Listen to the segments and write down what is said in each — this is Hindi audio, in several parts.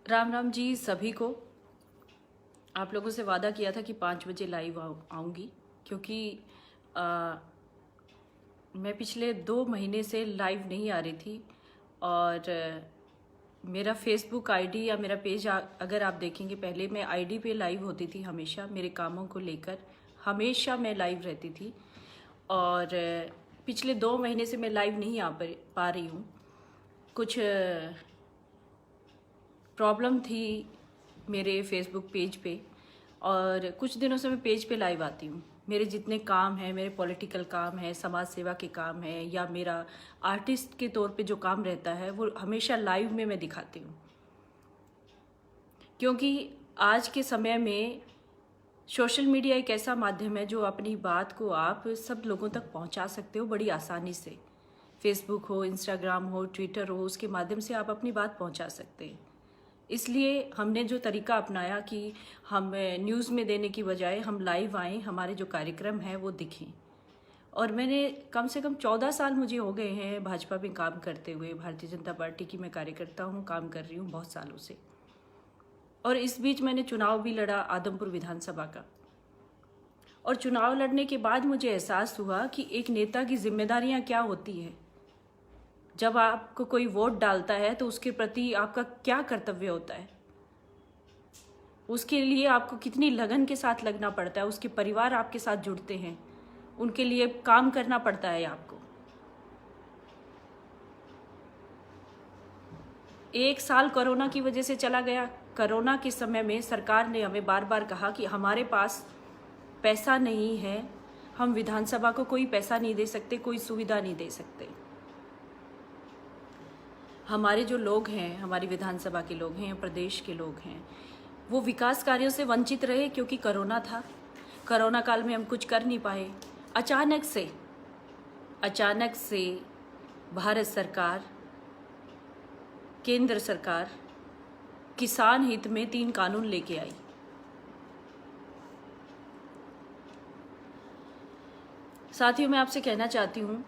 राम राम जी सभी को। आप लोगों से वादा किया था कि 5 बजे लाइव आऊँगी, क्योंकि आ, मैं पिछले 2 महीने से लाइव नहीं आ रही थी। और मेरा फेसबुक आईडी या मेरा पेज अगर आप देखेंगे, पहले मैं आईडी पे लाइव होती थी, हमेशा मेरे कामों को लेकर हमेशा मैं लाइव रहती थी। और पिछले 2 महीने से मैं लाइव नहीं आ पा रही हूँ। कुछ प्रॉब्लम थी मेरे फेसबुक पेज पे, और कुछ दिनों से मैं पेज पे लाइव आती हूँ। मेरे जितने काम हैं, मेरे पॉलिटिकल काम है, समाज सेवा के काम है, या मेरा आर्टिस्ट के तौर पे जो काम रहता है, वो हमेशा लाइव में मैं दिखाती हूँ। क्योंकि आज के समय में सोशल मीडिया एक ऐसा माध्यम है जो अपनी बात को आप सब लोगों तक पहुंचा सकते हो बड़ी आसानी से। फेसबुक हो, इंस्टाग्राम हो, ट्विटर हो, उसके माध्यम से आप अपनी बात पहुंचा सकते हैं। इसलिए हमने जो तरीका अपनाया कि हम न्यूज़ में देने की बजाय हम लाइव आएँ, हमारे जो कार्यक्रम हैं वो दिखें। और मैंने कम से कम 14 साल मुझे हो गए हैं भाजपा में काम करते हुए। भारतीय जनता पार्टी की मैं कार्यकर्ता हूँ, काम कर रही हूँ बहुत सालों से। और इस बीच मैंने चुनाव भी लड़ा आदमपुर विधानसभा का। और चुनाव लड़ने के बाद मुझे एहसास हुआ कि एक नेता की जिम्मेदारियां क्या होती है। जब आपको कोई वोट डालता है तो उसके प्रति आपका क्या कर्तव्य होता है, उसके लिए आपको कितनी लगन के साथ लगना पड़ता है। उसके परिवार आपके साथ जुड़ते हैं, उनके लिए काम करना पड़ता है आपको। 1 साल कोरोना की वजह से चला गया। कोरोना के समय में सरकार ने हमें बार बार कहा कि हमारे पास पैसा नहीं है, हम विधानसभा को कोई पैसा नहीं दे सकते, कोई सुविधा नहीं दे सकते। हमारे जो लोग हैं, हमारी विधानसभा के लोग हैं, प्रदेश के लोग हैं, वो विकास कार्यों से वंचित रहे क्योंकि कोरोना था। कोरोना काल में हम कुछ कर नहीं पाए। अचानक से भारत सरकार, केंद्र सरकार किसान हित में 3 कानून लेके आई। साथियों, मैं आपसे कहना चाहती हूँ,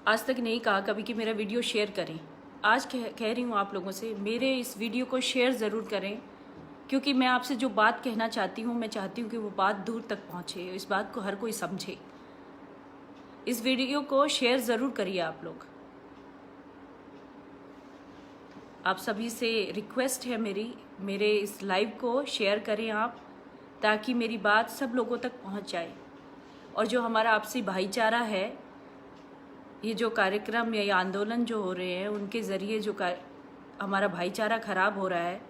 आज तक नहीं कहा कभी कि मेरा वीडियो शेयर करें। आज कह रही हूँ आप लोगों से, मेरे इस वीडियो को शेयर ज़रूर करें, क्योंकि मैं आपसे जो बात कहना चाहती हूँ, मैं चाहती हूँ कि वो बात दूर तक पहुँचे, इस बात को हर कोई समझे। इस वीडियो को शेयर ज़रूर करिए आप लोग। आप सभी से रिक्वेस्ट है मेरे इस लाइव को शेयर करें आप, ताकि मेरी बात सब लोगों तक पहुँच जाए। और जो हमारा आपसी भाईचारा है, ये जो कार्यक्रम या ये आंदोलन जो हो रहे हैं, उनके ज़रिए जो हमारा भाईचारा ख़राब हो रहा है,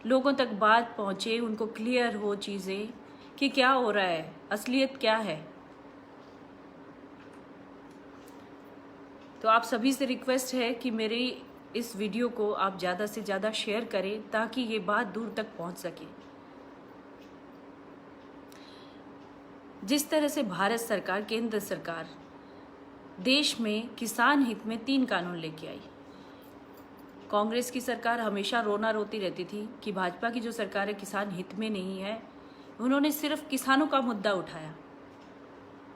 लोगों तक बात पहुँचे, उनको क्लियर हो चीज़ें कि क्या हो रहा है, असलियत क्या है। तो आप सभी से रिक्वेस्ट है कि मेरी इस वीडियो को आप ज़्यादा से ज़्यादा शेयर करें, ताकि ये बात दूर तक पहुँच सके। जिस तरह से भारत सरकार, केंद्र सरकार देश में किसान हित में 3 कानून लेके आई। कांग्रेस की सरकार हमेशा रोना रोती रहती थी कि भाजपा की जो सरकार है किसान हित में नहीं है। उन्होंने सिर्फ किसानों का मुद्दा उठाया,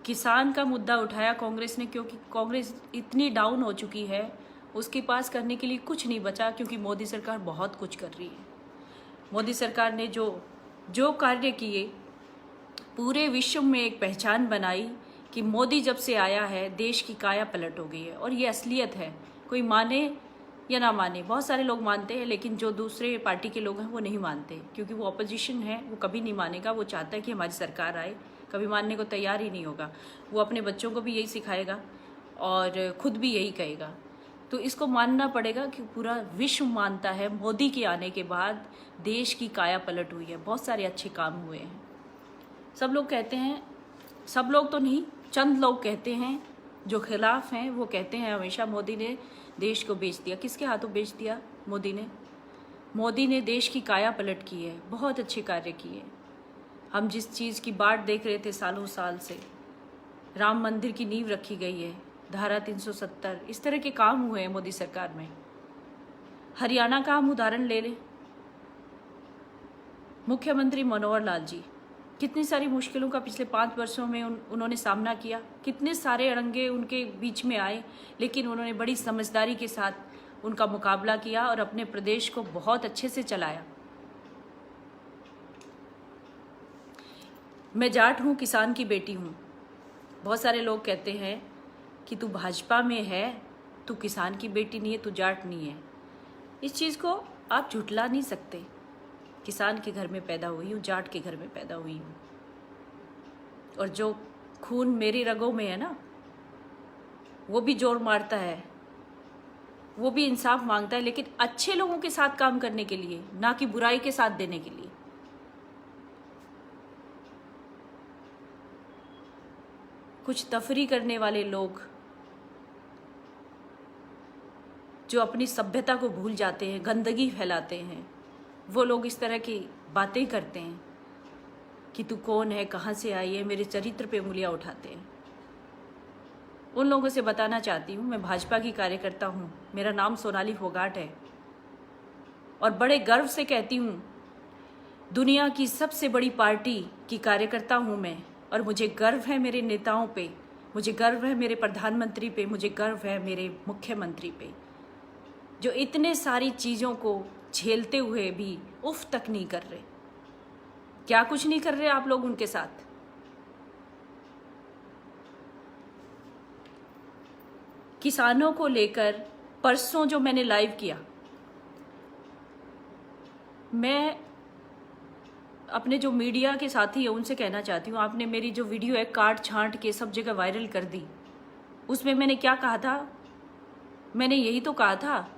किसान का मुद्दा उठाया कांग्रेस ने, क्योंकि कांग्रेस इतनी डाउन हो चुकी है, उसके पास करने के लिए कुछ नहीं बचा, क्योंकि मोदी सरकार बहुत कुछ कर रही है। मोदी सरकार ने जो कार्य किए, पूरे विश्व में एक पहचान बनाई कि मोदी जब से आया है देश की काया पलट हो गई है। और ये असलियत है, कोई माने या ना माने। बहुत सारे लोग मानते हैं, लेकिन जो दूसरे पार्टी के लोग हैं वो नहीं मानते, क्योंकि वो अपोजिशन है, वो कभी नहीं मानेगा। वो चाहता है कि हमारी सरकार आए, कभी मानने को तैयार ही नहीं होगा। वो अपने बच्चों को भी यही सिखाएगा और खुद भी यही कहेगा। तो इसको मानना पड़ेगा कि पूरा विश्व मानता है, मोदी के आने के बाद देश की काया पलट हुई है, बहुत सारे अच्छे काम हुए हैं। सब लोग कहते हैं, सब लोग तो नहीं, चंद लोग कहते हैं जो खिलाफ हैं, वो कहते हैं हमेशा मोदी ने देश को बेच दिया। किसके हाथों बेच दिया? मोदी ने देश की काया पलट की है, बहुत अच्छे कार्य किए। हम जिस चीज़ की बाट देख रहे थे सालों साल से, राम मंदिर की नींव रखी गई है, धारा 370, इस तरह के काम हुए हैं मोदी सरकार में। हरियाणा का हम उदाहरण ले लें, मुख्यमंत्री मनोहर लाल जी, कितनी सारी मुश्किलों का पिछले 5 वर्षों में उन्होंने सामना किया, कितने सारे अड़ंगे उनके बीच में आए, लेकिन उन्होंने बड़ी समझदारी के साथ उनका मुकाबला किया और अपने प्रदेश को बहुत अच्छे से चलाया। मैं जाट हूँ, किसान की बेटी हूँ। बहुत सारे लोग कहते हैं कि तू भाजपा में है, तू किसान की बेटी नहीं है, तू जाट नहीं है। इस चीज़ को आप झुठला नहीं सकते। किसान के घर में पैदा हुई हूँ, जाट के घर में पैदा हुई हूँ, और जो खून मेरी रगों में है ना, वो भी जोर मारता है, वो भी इंसाफ मांगता है, लेकिन अच्छे लोगों के साथ काम करने के लिए, ना कि बुराई के साथ देने के लिए। कुछ तफरी करने वाले लोग जो अपनी सभ्यता को भूल जाते हैं, गंदगी फैलाते हैं, वो लोग इस तरह की बातें करते हैं कि तू कौन है, कहाँ से आई है, मेरे चरित्र पे उंगलियां उठाते हैं। उन लोगों से बताना चाहती हूँ, मैं भाजपा की कार्यकर्ता हूँ, मेरा नाम सोनाली फोगाट है, और बड़े गर्व से कहती हूँ दुनिया की सबसे बड़ी पार्टी की कार्यकर्ता हूँ मैं, और मुझे गर्व है मेरे नेताओं पे, मुझे गर्व है मेरे प्रधानमंत्री पे, मुझे गर्व है मेरे मुख्यमंत्री पे, जो इतने सारी चीज़ों को झेलते हुए भी उफ तक नहीं कर रहे। क्या कुछ नहीं कर रहे आप लोग उनके साथ? किसानों को लेकर परसों जो मैंने लाइव किया, मैं अपने जो मीडिया के साथी है उनसे कहना चाहती हूँ, आपने मेरी जो वीडियो है काट छांट के सब जगह वायरल कर दी। उसमें मैंने क्या कहा था? मैंने यही तो कहा था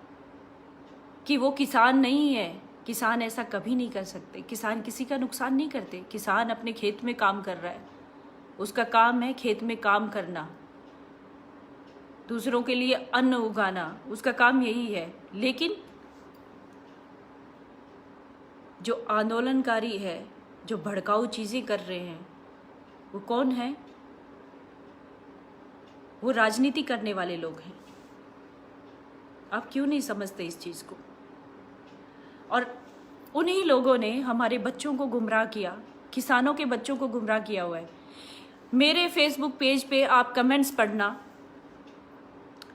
कि वो किसान नहीं है, किसान ऐसा कभी नहीं कर सकते, किसान किसी का नुकसान नहीं करते। किसान अपने खेत में काम कर रहा है, उसका काम है खेत में काम करना, दूसरों के लिए अन्न उगाना, उसका काम यही है। लेकिन जो आंदोलनकारी है, जो भड़काऊ चीज़ें कर रहे हैं, वो कौन है? वो राजनीति करने वाले लोग हैं। आप क्यों नहीं समझते इस चीज़ को? और उन्हीं लोगों ने हमारे बच्चों को गुमराह किया, किसानों के बच्चों को गुमराह किया हुआ है। मेरे फेसबुक पेज पे आप कमेंट्स पढ़ना,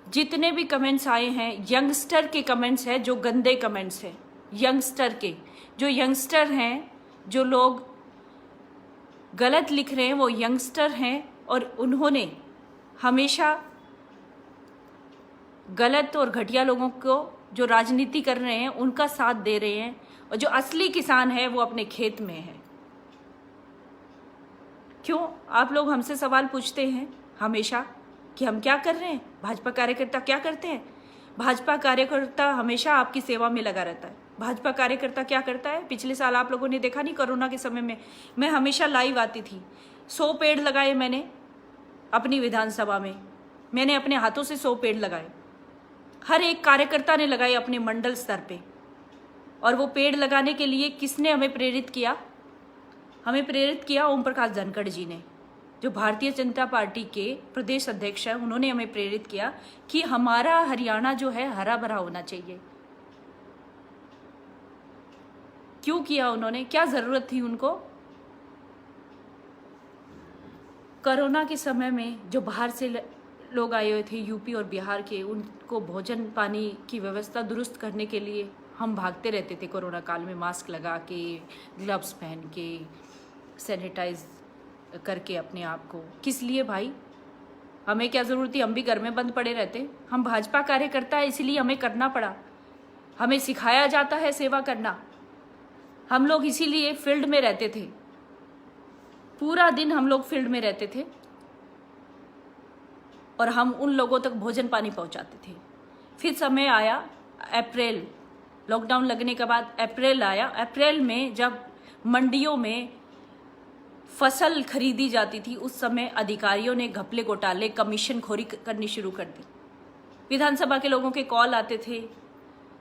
जितने भी कमेंट्स आए हैं यंगस्टर के कमेंट्स हैं, जो गंदे कमेंट्स हैं यंगस्टर के। जो यंगस्टर हैं, जो लोग गलत लिख रहे हैं, वो यंगस्टर हैं, और उन्होंने हमेशा गलत और घटिया लोगों को जो राजनीति कर रहे हैं उनका साथ दे रहे हैं, और जो असली किसान है वो अपने खेत में है। क्यों आप लोग हमसे सवाल पूछते हैं हमेशा कि हम क्या कर रहे हैं, भाजपा कार्यकर्ता क्या करते हैं? भाजपा कार्यकर्ता हमेशा आपकी सेवा में लगा रहता है। भाजपा कार्यकर्ता क्या करता है? पिछले साल आप लोगों ने देखा नहीं, कोरोना के समय में मैं हमेशा लाइव आती थी। 100 पेड़ लगाए मैंने अपनी विधानसभा में, मैंने अपने हाथों से 100 पेड़ लगाए, हर एक कार्यकर्ता ने लगाए अपने मंडल स्तर पे। और वो पेड़ लगाने के लिए किसने हमें प्रेरित किया? हमें प्रेरित किया ओम प्रकाश धनखड़ जी ने, जो भारतीय जनता पार्टी के प्रदेश अध्यक्ष हैं। उन्होंने हमें प्रेरित किया कि हमारा हरियाणा जो है हरा भरा होना चाहिए। क्यों किया उन्होंने? क्या जरूरत थी उनको? कोरोना के समय में जो बाहर से लोग आए हुए थे यूपी और बिहार के, उनको भोजन पानी की व्यवस्था दुरुस्त करने के लिए हम भागते रहते थे कोरोना काल में, मास्क लगा के, ग्लव्स पहन के, सैनिटाइज करके अपने आप को। किस लिए भाई? हमें क्या ज़रूरत थी? हम भी घर में बंद पड़े रहते। हम भाजपा कार्यकर्ता है इसलिए हमें करना पड़ा। हमें सिखाया जाता है सेवा करना। हम लोग इसीलिए फील्ड में रहते थे, पूरा दिन हम लोग फील्ड में रहते थे, और हम उन लोगों तक भोजन पानी पहुंचाते थे। फिर समय आया अप्रैल, लॉकडाउन लगने के बाद अप्रैल आया। अप्रैल में जब मंडियों में फसल खरीदी जाती थी, उस समय अधिकारियों ने घपले घोटाले, कमीशन खोरी करनी शुरू कर दी। विधानसभा के लोगों के कॉल आते थे,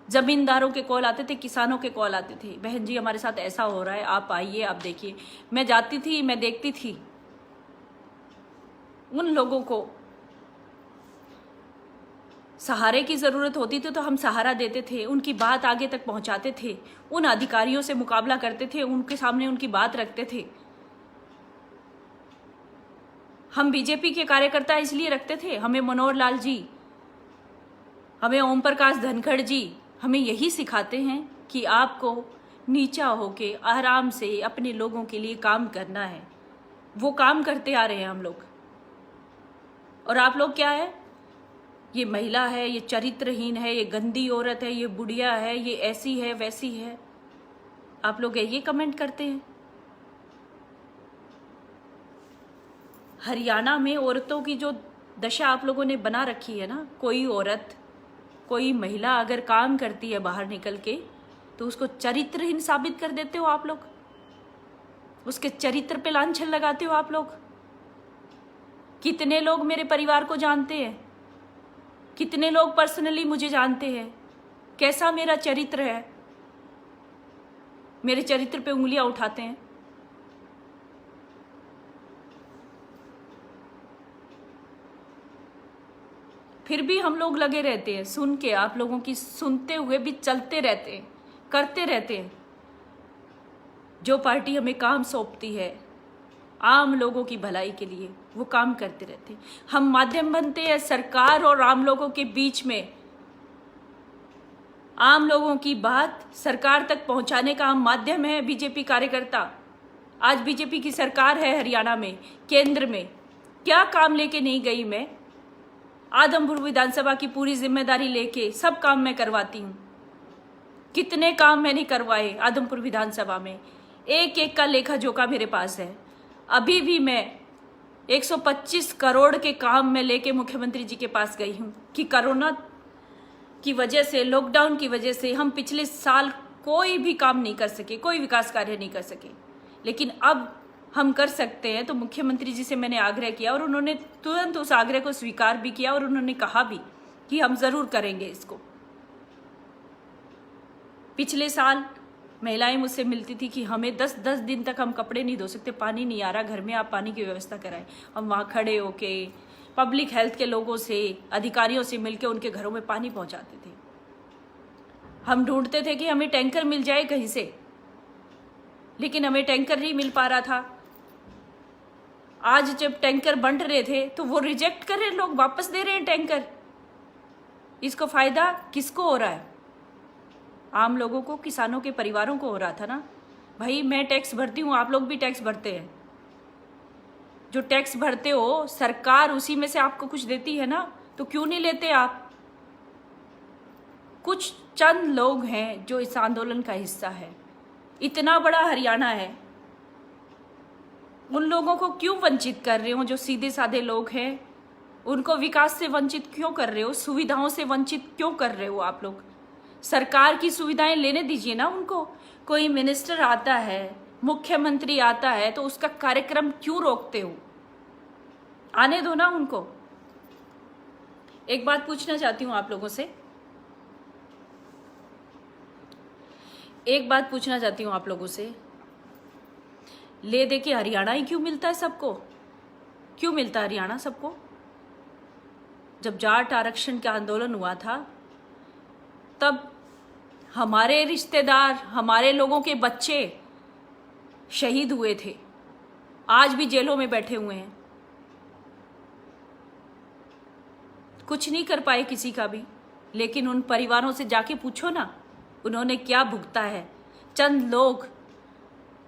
जमींदारों के कॉल आते थे, किसानों के कॉल आते थे, बहन जी हमारे साथ ऐसा हो रहा है, आप आइए, आप देखिए। मैं जाती थी, मैं देखती थी उन लोगों को सहारे की ज़रूरत होती थी तो हम सहारा देते थे, उनकी बात आगे तक पहुंचाते थे, उन अधिकारियों से मुकाबला करते थे, उनके सामने उनकी बात रखते थे। हम बीजेपी के कार्यकर्ता इसलिए रखते थे, हमें मनोहर लाल जी हमें ओम प्रकाश धनखड़ जी हमें यही सिखाते हैं कि आपको नीचा होके आराम से अपने लोगों के लिए काम करना है। वो काम करते आ रहे हैं हम लोग, और आप लोग क्या है, ये महिला है, ये चरित्रहीन है, ये गंदी औरत है, ये बुढ़िया है, ये ऐसी है वैसी है, आप लोग ये कमेंट करते हैं। हरियाणा में औरतों की जो दशा आप लोगों ने बना रखी है ना, कोई औरत, कोई महिला अगर काम करती है बाहर निकल के तो उसको चरित्रहीन साबित कर देते हो आप लोग, उसके चरित्र पे लांछन लगाते हो आप लोग। कितने लोग मेरे परिवार को जानते हैं, कितने लोग पर्सनली मुझे जानते हैं, कैसा मेरा चरित्र है, मेरे चरित्र पे उंगलियां उठाते हैं। फिर भी हम लोग लगे रहते हैं सुन के, आप लोगों की सुनते हुए भी चलते रहते हैं, करते रहते हैं। जो पार्टी हमें काम सौंपती है आम लोगों की भलाई के लिए, वो काम करते रहते हैं। हम माध्यम बनते हैं सरकार और आम लोगों के बीच में। आम लोगों की बात सरकार तक पहुंचाने का हम माध्यम है बीजेपी कार्यकर्ता। आज बीजेपी की सरकार है हरियाणा में, केंद्र में, क्या काम लेके नहीं गई मैं? आदमपुर विधानसभा की पूरी जिम्मेदारी लेके सब काम मैं करवाती हूँ। कितने काम मैंने करवाए आदमपुर विधानसभा में, एक एक का लेखा जोखा मेरे पास है। अभी भी मैं 125 करोड़ के काम में लेके मुख्यमंत्री जी के पास गई हूँ कि कोरोना की वजह से, लॉकडाउन की वजह से हम पिछले साल कोई भी काम नहीं कर सके, कोई विकास कार्य नहीं कर सके, लेकिन अब हम कर सकते हैं। तो मुख्यमंत्री जी से मैंने आग्रह किया और उन्होंने तुरंत उस आग्रह को स्वीकार भी किया और उन्होंने कहा भी कि हम जरूर करेंगे इसको। पिछले साल महिलाएं मुझसे मिलती थी कि हमें 10-10 दिन तक हम कपड़े नहीं धो सकते, पानी नहीं आ रहा घर में, आप पानी की व्यवस्था कराएं। हम वहाँ खड़े होके पब्लिक हेल्थ के लोगों से, अधिकारियों से मिलकर उनके घरों में पानी पहुंचाते थे। हम ढूंढते थे कि हमें टैंकर मिल जाए कहीं से, लेकिन हमें टैंकर नहीं मिल पा रहा था। आज जब टैंकर बंट रहे थे तो वो रिजेक्ट कर रहे, लोग वापस दे रहे हैं टैंकर। इसको फायदा किसको हो रहा है? आम लोगों को, किसानों के परिवारों को हो रहा था ना। भाई मैं टैक्स भरती हूँ, आप लोग भी टैक्स भरते हैं। जो टैक्स भरते हो सरकार उसी में से आपको कुछ देती है ना, तो क्यों नहीं लेते आप? कुछ चंद लोग हैं जो इस आंदोलन का हिस्सा है। इतना बड़ा हरियाणा है, उन लोगों को क्यों वंचित कर रहे हो? जो सीधे साधे लोग हैं उनको विकास से वंचित क्यों कर रहे हो? सुविधाओं से वंचित क्यों कर रहे हो आप लोग? सरकार की सुविधाएं लेने दीजिए ना उनको। कोई मिनिस्टर आता है, मुख्यमंत्री आता है, तो उसका कार्यक्रम क्यों रोकते हो? आने दो ना उनको। एक बात पूछना चाहती हूं आप लोगों से, एक बात पूछना चाहती हूं आप लोगों से, ले दे के हरियाणा ही क्यों मिलता है सबको? क्यों मिलता है हरियाणा सबको? जब जाट आरक्षण का आंदोलन हुआ था तब हमारे रिश्तेदार, हमारे लोगों के बच्चे शहीद हुए थे, आज भी जेलों में बैठे हुए हैं। कुछ नहीं कर पाए किसी का भी, लेकिन उन परिवारों से जाके पूछो ना उन्होंने क्या भुगता है। चंद लोग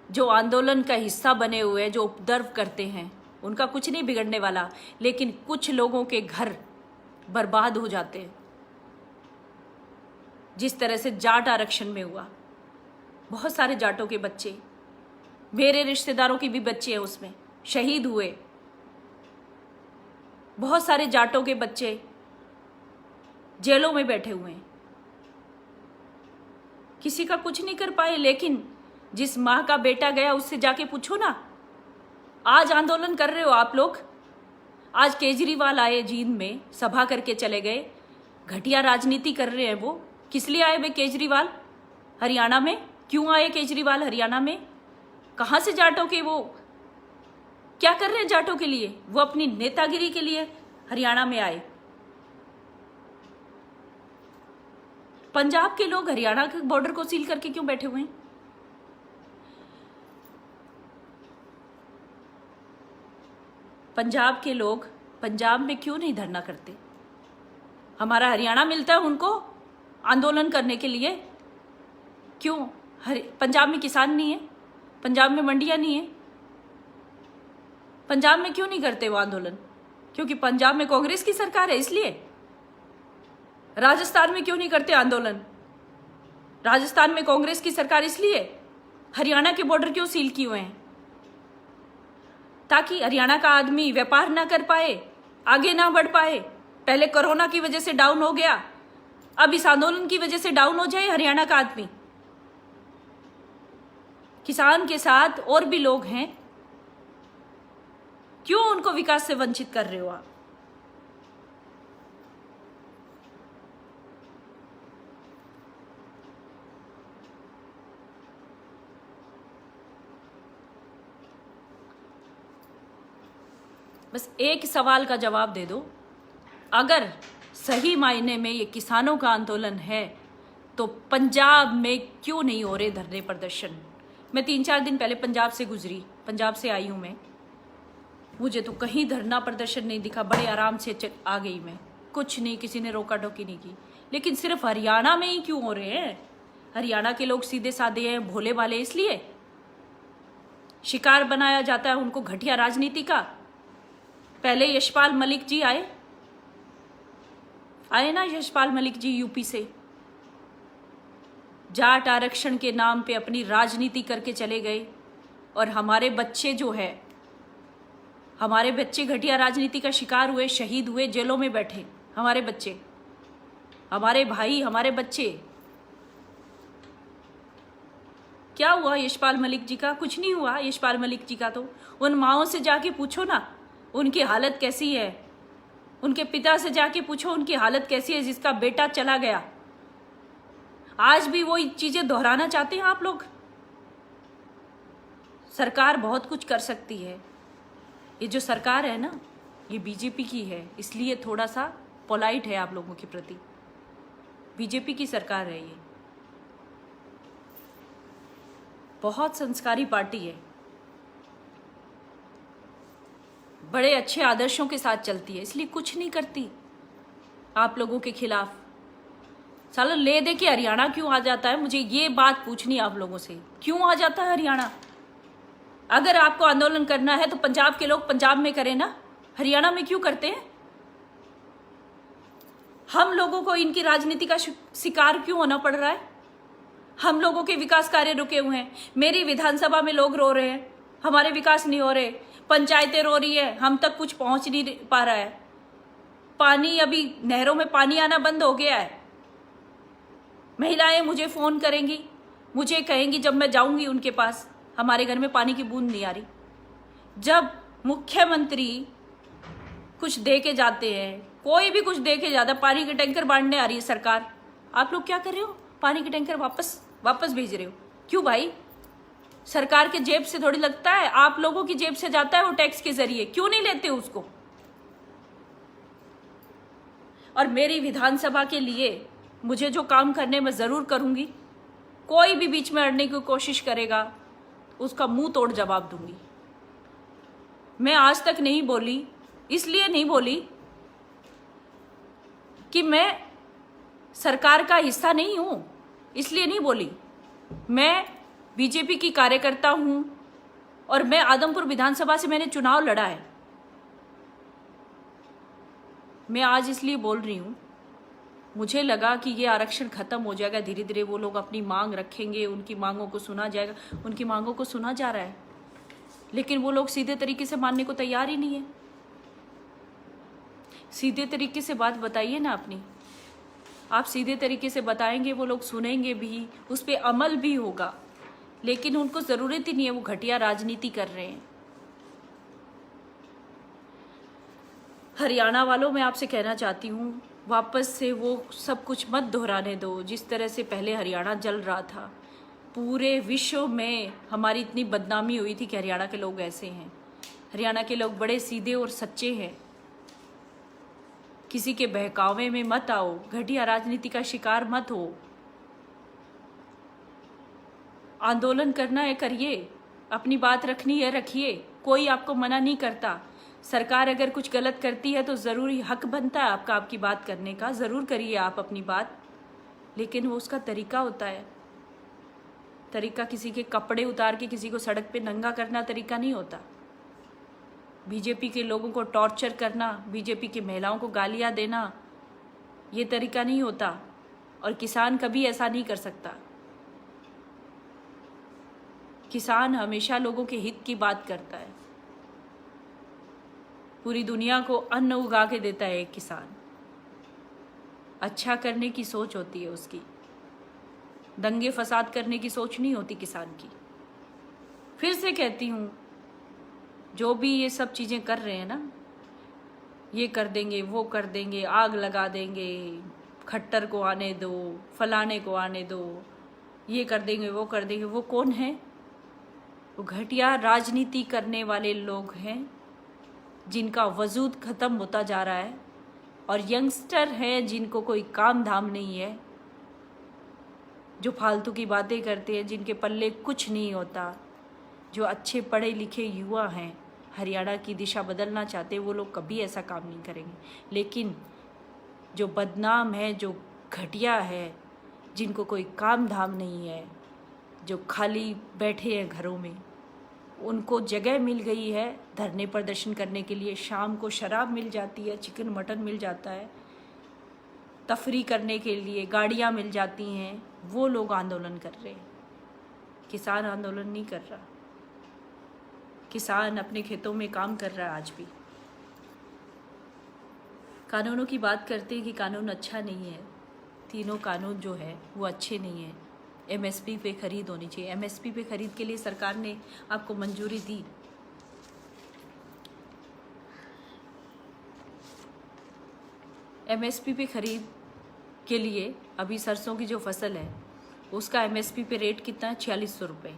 जो आंदोलन का हिस्सा बने हुए हैं, जो उपद्रव करते हैं, उनका कुछ नहीं बिगड़ने वाला, लेकिन कुछ लोगों के घर बर्बाद हो जाते हैं। जिस तरह से जाट आरक्षण में हुआ, बहुत सारे जाटों के बच्चे, मेरे रिश्तेदारों के भी बच्चे हैं उसमें, शहीद हुए। बहुत सारे जाटों के बच्चे जेलों में बैठे हुए हैं, किसी का कुछ नहीं कर पाए। लेकिन जिस माँ का बेटा गया उससे जाके पूछो ना। आज आंदोलन कर रहे हो आप लोग। आज केजरीवाल आए जींद में, सभा करके चले गए, घटिया राजनीति कर रहे हैं वो। किस लिए आए वे केजरीवाल हरियाणा में? क्यों आए केजरीवाल हरियाणा में? कहाँ से जाटों के वो क्या कर रहे हैं जाटों के लिए? वो अपनी नेतागिरी के लिए हरियाणा में आए। पंजाब के लोग हरियाणा के बॉर्डर को सील करके क्यों बैठे हुए हैं? पंजाब के लोग पंजाब में क्यों नहीं धरना करते? हमारा हरियाणा मिलता है उनको आंदोलन करने के लिए? क्यों? पंजाब में किसान नहीं है? पंजाब में मंडियां नहीं है? पंजाब में क्यों नहीं करते वो आंदोलन? क्योंकि पंजाब में कांग्रेस की सरकार है इसलिए। राजस्थान में क्यों नहीं करते आंदोलन? राजस्थान में कांग्रेस की सरकार इसलिए। हरियाणा के बॉर्डर क्यों सील किए हुए हैं? ताकि हरियाणा का आदमी व्यापार ना कर पाए, आगे ना बढ़ पाए। पहले कोरोना की वजह से डाउन हो गया, अब इस आंदोलन की वजह से डाउन हो जाए हरियाणा का आदमी। किसान के साथ और भी लोग हैं, क्यों उनको विकास से वंचित कर रहे हो आप? बस एक सवाल का जवाब दे दो, अगर सही मायने में ये किसानों का आंदोलन है तो पंजाब में क्यों नहीं हो रहे धरने प्रदर्शन? मैं 3-4 दिन पहले पंजाब से गुजरी, पंजाब से आई हूं मैं, मुझे तो कहीं धरना प्रदर्शन नहीं दिखा। बड़े आराम से आ गई मैं, कुछ नहीं, किसी ने रोका टोकी नहीं की। लेकिन सिर्फ हरियाणा में ही क्यों हो रहे हैं? हरियाणा के लोग सीधे साधे हैं, भोले भाले, इसलिए शिकार बनाया जाता है उनको घटिया राजनीति का। पहले यशपाल मलिक जी आए ना, यशपाल मलिक जी यूपी से, जाट आरक्षण के नाम पे अपनी राजनीति करके चले गए। और हमारे बच्चे जो है, हमारे बच्चे घटिया राजनीति का शिकार हुए, शहीद हुए, जेलों में बैठे। हमारे बच्चे, हमारे भाई, हमारे बच्चे। क्या हुआ यशपाल मलिक जी का? कुछ नहीं हुआ यशपाल मलिक जी का। तो उन माओं से जाके पूछो ना उनकी हालत कैसी है, उनके पिता से जाके पूछो उनकी हालत कैसी है जिसका बेटा चला गया। आज भी वही चीजें दोहराना चाहते हैं आप लोग। सरकार बहुत कुछ कर सकती है। ये जो सरकार है ना, ये बीजेपी की है, इसलिए थोड़ा सा पोलाइट है आप लोगों के प्रति। बीजेपी की सरकार है ये, बहुत संस्कारी पार्टी है, बड़े अच्छे आदर्शों के साथ चलती है, इसलिए कुछ नहीं करती आप लोगों के खिलाफ। साला ले दे के हरियाणा क्यों आ जाता है? मुझे ये बात पूछनी है आप लोगों से, क्यों आ जाता है हरियाणा? अगर आपको आंदोलन करना है तो पंजाब के लोग पंजाब में करें ना, हरियाणा में क्यों करते हैं? हम लोगों को इनकी राजनीति का शिकार क्यों होना पड़ रहा है? हम लोगों के विकास कार्य रुके हुए हैं। मेरी विधानसभा में लोग रो रहे हैं, हमारे विकास नहीं हो रहे। पंचायतें रो रही है, हम तक कुछ पहुंच नहीं पा रहा है। पानी, अभी नहरों में पानी आना बंद हो गया है। महिलाएं मुझे फोन करेंगी, मुझे कहेंगी जब मैं जाऊंगी उनके पास, हमारे घर में पानी की बूंद नहीं आ रही। जब मुख्यमंत्री कुछ दे के जाते हैं, कोई भी कुछ दे के जाता, पानी के टैंकर बांटने आ रही है सरकार, आप लोग क्या कर रहे हो? पानी के टैंकर वापस भेज रहे हो। क्यों भाई? सरकार के जेब से थोड़ी लगता है, आप लोगों की जेब से जाता है वो, टैक्स के जरिए। क्यों नहीं लेते उसको? और मेरी विधानसभा के लिए मुझे जो काम करने में जरूर करूंगी, कोई भी बीच में अड़ने की कोशिश करेगा उसका मुंह तोड़ जवाब दूंगी। मैं आज तक नहीं बोली, इसलिए नहीं बोली कि मैं सरकार का हिस्सा नहीं हूं, इसलिए नहीं बोली। मैं बीजेपी की कार्यकर्ता हूं और मैं आदमपुर विधानसभा से मैंने चुनाव लड़ा है। मैं आज इसलिए बोल रही हूं, मुझे लगा कि ये आरक्षण खत्म हो जाएगा धीरे धीरे, वो लोग अपनी मांग रखेंगे, उनकी मांगों को सुना जाएगा। उनकी मांगों को सुना जा रहा है, लेकिन वो लोग सीधे तरीके से मानने को तैयार ही नहीं है। सीधे तरीके से बात बताइए ना अपनी, आप सीधे तरीके से बताएंगे, वो लोग सुनेंगे भी, उस पर अमल भी होगा। लेकिन उनको जरूरत ही नहीं है, वो घटिया राजनीति कर रहे हैं। हरियाणा वालों, मैं आपसे कहना चाहती हूँ, वापस से वो सब कुछ मत दोहराने दो जिस तरह से पहले हरियाणा जल रहा था। पूरे विश्व में हमारी इतनी बदनामी हुई थी कि हरियाणा के लोग ऐसे हैं। हरियाणा के लोग बड़े सीधे और सच्चे हैं। किसी के बहकावे में मत आओ, घटिया राजनीति का शिकार मत हो। आंदोलन करना है करिए, अपनी बात रखनी है रखिए, कोई आपको मना नहीं करता। सरकार अगर कुछ गलत करती है तो ज़रूरी हक बनता है आपका आपकी बात करने का, ज़रूर करिए आप अपनी बात, लेकिन वो उसका तरीका होता है। तरीका किसी के कपड़े उतार के किसी को सड़क पे नंगा करना तरीका नहीं होता। बीजेपी के लोगों को टॉर्चर करना, बीजेपी की महिलाओं को गालियां देना, ये तरीका नहीं होता। और किसान कभी ऐसा नहीं कर सकता। किसान हमेशा लोगों के हित की बात करता है। पूरी दुनिया को अन्न उगा के देता है एक किसान। अच्छा करने की सोच होती है उसकी, दंगे फसाद करने की सोच नहीं होती किसान की। फिर से कहती हूँ, जो भी ये सब चीज़ें कर रहे हैं ना, ये कर देंगे, वो कर देंगे, आग लगा देंगे, खट्टर को आने दो, फलाने को आने दो, ये कर देंगे, वो कर देंगे, वो कौन है? वो घटिया राजनीति करने वाले लोग हैं जिनका वजूद ख़त्म होता जा रहा है, और यंगस्टर हैं जिनको कोई काम धाम नहीं है, जो फालतू की बातें करते हैं, जिनके पल्ले कुछ नहीं होता। जो अच्छे पढ़े लिखे युवा हैं, हरियाणा की दिशा बदलना चाहते हैं, वो लोग कभी ऐसा काम नहीं करेंगे। लेकिन जो बदनाम है, जो घटिया है, जिनको कोई काम धाम नहीं है, जो खाली बैठे हैं घरों में, उनको जगह मिल गई है धरने प्रदर्शन करने के लिए। शाम को शराब मिल जाती है, चिकन मटन मिल जाता है, तफरी करने के लिए गाड़ियाँ मिल जाती हैं, वो लोग आंदोलन कर रहे हैं। किसान आंदोलन नहीं कर रहा। किसान अपने खेतों में काम कर रहा है आज भी। कानूनों की बात करते हैं कि कानून अच्छा नहीं है। तीनों कानून जो है वो अच्छे नहीं है। एमएसपी पे खरीद होनी चाहिए। एमएसपी पे खरीद के लिए सरकार ने आपको मंजूरी दी। एमएसपी पे खरीद के लिए अभी सरसों की जो फसल है उसका एमएसपी पे रेट कितना है? 4600 रुपये।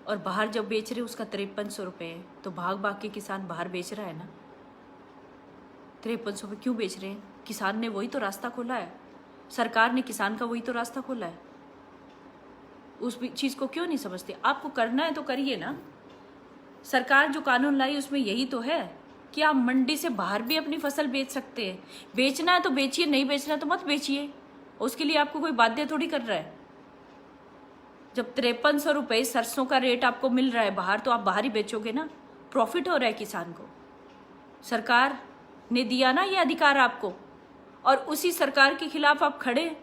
और बाहर जब बेच रहे उसका 5300 रुपये है। तो भाग भाग के किसान बाहर बेच रहा है ना। 5300 पे क्यों बेच रहे हैं? किसान ने वही तो रास्ता खोला है, सरकार ने किसान का वही तो रास्ता खोला है। उस चीज़ को क्यों नहीं समझते? आपको करना है तो करिए ना। सरकार जो कानून लाई उसमें यही तो है कि आप मंडी से बाहर भी अपनी फसल बेच सकते हैं। बेचना है तो बेचिए, नहीं बेचना है तो मत बेचिए। उसके लिए आपको कोई बाध्य थोड़ी कर रहा है। जब 5300 रुपये सरसों का रेट आपको मिल रहा है बाहर, तो आप बाहर ही बेचोगे ना। प्रॉफिट हो रहा है किसान को। सरकार ने दिया ना ये अधिकार आपको, और उसी सरकार के खिलाफ आप खड़े।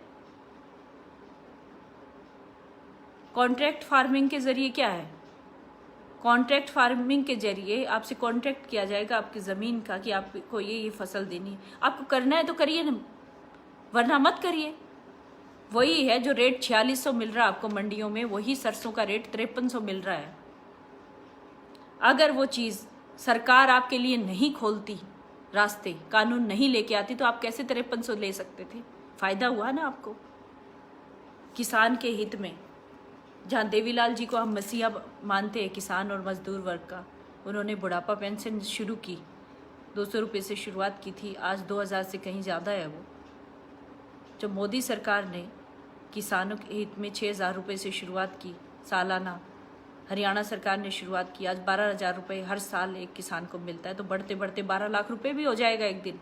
कॉन्ट्रैक्ट फार्मिंग के जरिए क्या है? कॉन्ट्रैक्ट फार्मिंग के जरिए आपसे कॉन्ट्रैक्ट किया जाएगा आपकी ज़मीन का कि आपको ये फसल देनी है। आपको करना है तो करिए ना, वरना मत करिए। वही है जो रेट 4600 मिल रहा है आपको मंडियों में, वही सरसों का रेट 5300 मिल रहा है। अगर वो चीज़ सरकार आपके लिए नहीं खोलती रास्ते, कानून नहीं लेके आती, तो आप कैसे 5300 ले सकते थे? फायदा हुआ ना आपको किसान के हित में। जहाँ देवीलाल जी को हम मसीहा मानते हैं किसान और मजदूर वर्ग का, उन्होंने बुढ़ापा पेंशन शुरू की, 200 रुपये से शुरुआत की थी, आज 2000 से कहीं ज़्यादा है वो। जो मोदी सरकार ने किसानों के हित में 6000 रुपये से शुरुआत की सालाना, हरियाणा सरकार ने शुरुआत की, आज 12000 रुपये हर साल एक किसान को मिलता है। तो बढ़ते बढ़ते 12 लाख रुपये भी हो जाएगा एक दिन।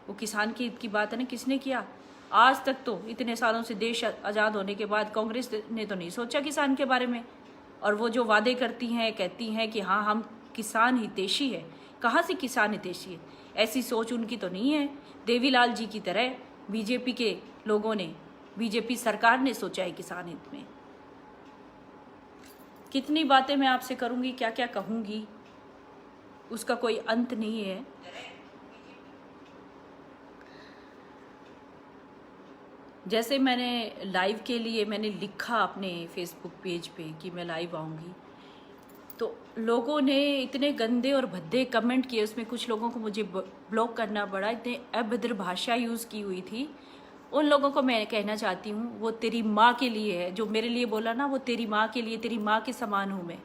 वो किसान की हित की बात है ना। किसने किया? आज तक तो इतने सालों से देश आज़ाद होने के बाद कांग्रेस ने तो नहीं सोचा किसान के बारे में। और वो जो वादे करती हैं, कहती हैं कि हाँ हम किसान हितैषी है। कहाँ से किसान हितैषी है? ऐसी सोच उनकी तो नहीं है। देवीलाल जी की तरह बीजेपी के लोगों ने, बीजेपी सरकार ने सोचा है किसान हित में। कितनी बातें मैं आपसे करूँगी, क्या क्या कहूँगी, उसका कोई अंत नहीं है। जैसे मैंने लाइव के लिए मैंने लिखा अपने फेसबुक पेज पे कि मैं लाइव आऊँगी, तो लोगों ने इतने गंदे और भद्दे कमेंट किए। उसमें कुछ लोगों को मुझे ब्लॉक करना पड़ा, इतने अभद्र भाषा यूज़ की हुई थी। उन लोगों को मैं कहना चाहती हूँ, वो तेरी माँ के लिए है। जो मेरे लिए बोला ना, वो तेरी माँ के लिए, तेरी माँ के समान हूँ मैं।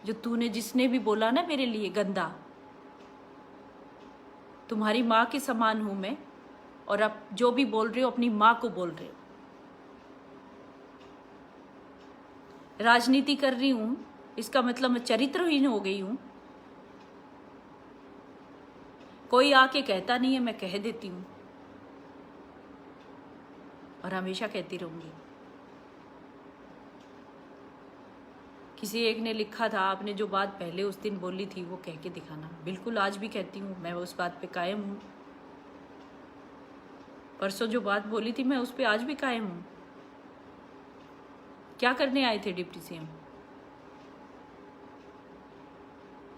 जो तूने, जिसने भी बोला ना मेरे लिए गंदा, तुम्हारी माँ के समान हूँ मैं। और अब जो भी बोल रहे हो अपनी माँ को बोल रहे हो। राजनीति कर रही हूँ इसका मतलब मैं चरित्रहीन हो गई हूँ? कोई आके कहता नहीं है, मैं कह देती हूँ और हमेशा कहती रहूंगी। किसी एक ने लिखा था, आपने जो बात पहले उस दिन बोली थी वो कह के दिखाना। बिल्कुल आज भी कहती हूँ, मैं उस बात पे कायम हूँ। परसों जो बात बोली थी मैं उस पे आज भी कायम हूँ। क्या करने आए थे डिप्टी सीएम?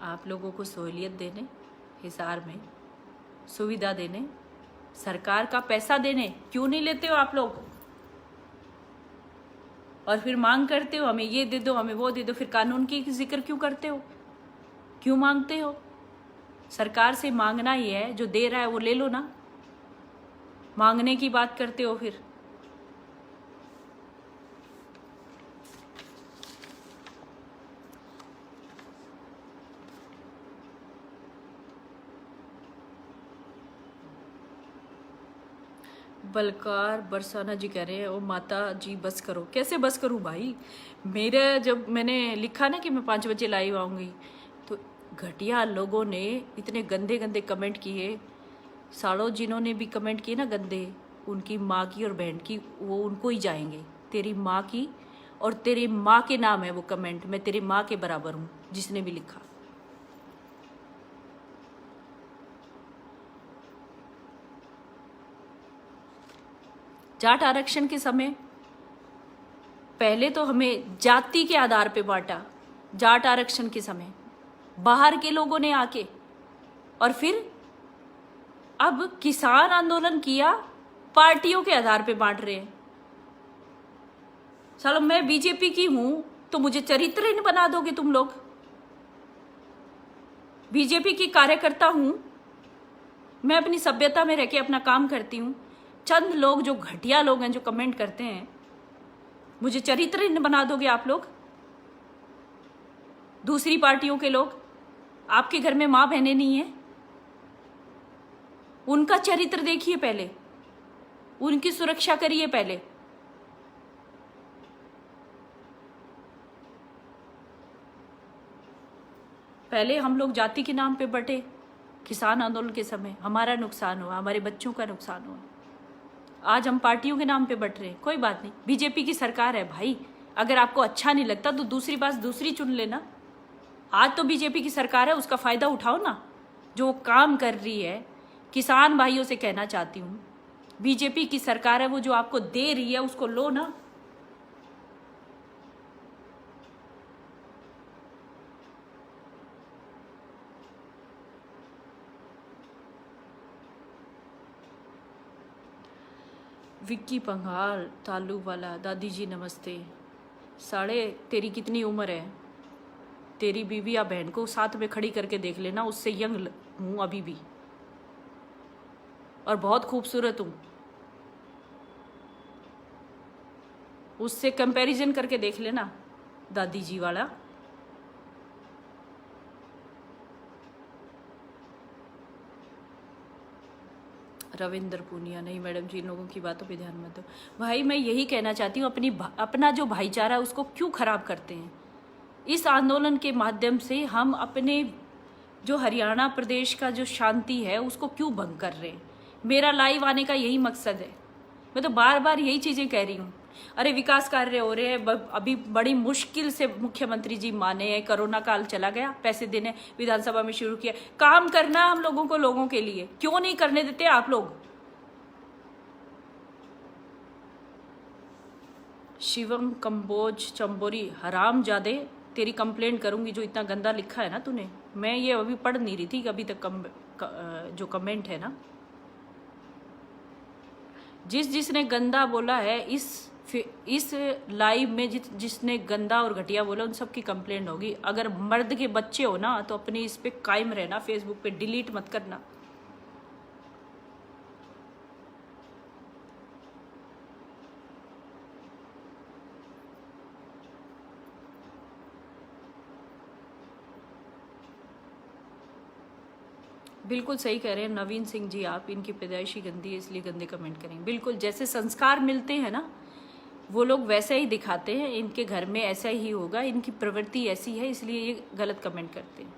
आप लोगों को सहूलियत देने, हिसार में सुविधा देने, सरकार का पैसा देने। क्यों नहीं लेते हो आप लोग? और फिर मांग करते हो, हमें ये दे दो, हमें वो दे दो। फिर कानून की जिक्र क्यों करते हो? क्यों मांगते हो? सरकार से मांगना ही है, जो दे रहा है वो ले लो ना। मांगने की बात करते हो फिर। बलकार बरसाना जी कह रहे हैं, ओ माता जी बस करो। कैसे बस करूं भाई? मेरे जब मैंने लिखा ना कि मैं 5 बजे लाइव आऊंगी, तो घटिया लोगों ने इतने गंदे गंदे कमेंट किए। सालों जिन्होंने भी कमेंट किए ना गंदे, उनकी माँ की और बहन की, वो उनको ही जाएंगे। तेरी माँ की और तेरी माँ के नाम है वो कमेंट। मैं तेरी माँ के बराबर हूँ जिसने भी लिखा। जाट आरक्षण के समय पहले तो हमें जाति के आधार पे बांटा। जाट आरक्षण के समय बाहर के लोगों ने आके, और फिर अब किसान आंदोलन किया, पार्टियों के आधार पे बांट रहे हैं। सालो मैं बीजेपी की हूं तो मुझे चरित्रहीन बना दोगे तुम लोग? बीजेपी की कार्यकर्ता हूं, मैं अपनी सभ्यता में रह के अपना काम करती हूं। चंद लोग जो घटिया लोग हैं, जो कमेंट करते हैं, मुझे चरित्रहीन बना दोगे आप लोग? दूसरी पार्टियों के लोग, आपके घर में मां बहनें नहीं है? उनका चरित्र देखिए पहले, उनकी सुरक्षा करिए पहले। पहले हम लोग जाति के नाम पे बटे। किसान आंदोलन के समय हमारा नुकसान हुआ, हमारे बच्चों का नुकसान हुआ। आज हम पार्टियों के नाम पे बट रहे हैं। कोई बात नहीं, बीजेपी की सरकार है भाई। अगर आपको अच्छा नहीं लगता तो दूसरी बात दूसरी चुन लेना। आज तो बीजेपी की सरकार है, उसका फायदा उठाओ ना। जो काम कर रही है, किसान भाइयों से कहना चाहती हूँ, बीजेपी की सरकार है, वो जो आपको दे रही है उसको लो ना। विक्की पंघाल तालू वाला, दादी जी नमस्ते। साढ़े तेरी कितनी उम्र है? तेरी बीवी या बहन को साथ में खड़ी करके देख लेना, उससे यंग हूँ अभी भी, और बहुत खूबसूरत हूँ। उससे कंपैरिजन करके देख लेना दादी जी वाला। रविंद्र पूनिया, नहीं मैडम जी, इन लोगों की बातों पे ध्यान मत दो। भाई मैं यही कहना चाहती हूँ, अपना जो भाईचारा है उसको क्यों खराब करते हैं? इस आंदोलन के माध्यम से हम अपने जो हरियाणा प्रदेश का जो शांति है उसको क्यों भंग कर रहे हैं? मेरा लाइव आने का यही मकसद है। मैं तो बार बार यही चीजें कह रही हूँ। अरे विकास कार्य हो रहे हैं, अभी बड़ी मुश्किल से मुख्यमंत्री जी माने हैं, कोरोना काल चला गया, पैसे देने विधानसभा में शुरू किया। काम करना हम लोगों को, लोगों के लिए क्यों नहीं करने देते आप लोग? शिवम कंबोज चंबोरी, हराम जादे, तेरी कंप्लेंट करूंगी। जो इतना गंदा लिखा है ना तूने, मैं ये अभी पढ़ नहीं रही थी अभी तक जो कमेंट है ना, जिसने गंदा बोला है इस लाइव में, जिसने गंदा और घटिया बोला, उन सब की कंप्लेंट होगी। अगर मर्द के बच्चे हो ना तो अपने इस पे कायम रहना, फेसबुक पे डिलीट मत करना। बिल्कुल सही कह रहे हैं नवीन सिंह जी आप, इनकी पैदाइशी गंदी है इसलिए गंदे कमेंट करेंगे। बिल्कुल, जैसे संस्कार मिलते हैं ना वो लोग वैसे ही दिखाते हैं, इनके घर में ऐसा ही होगा, इनकी प्रवृत्ति ऐसी है इसलिए ये गलत कमेंट करते हैं।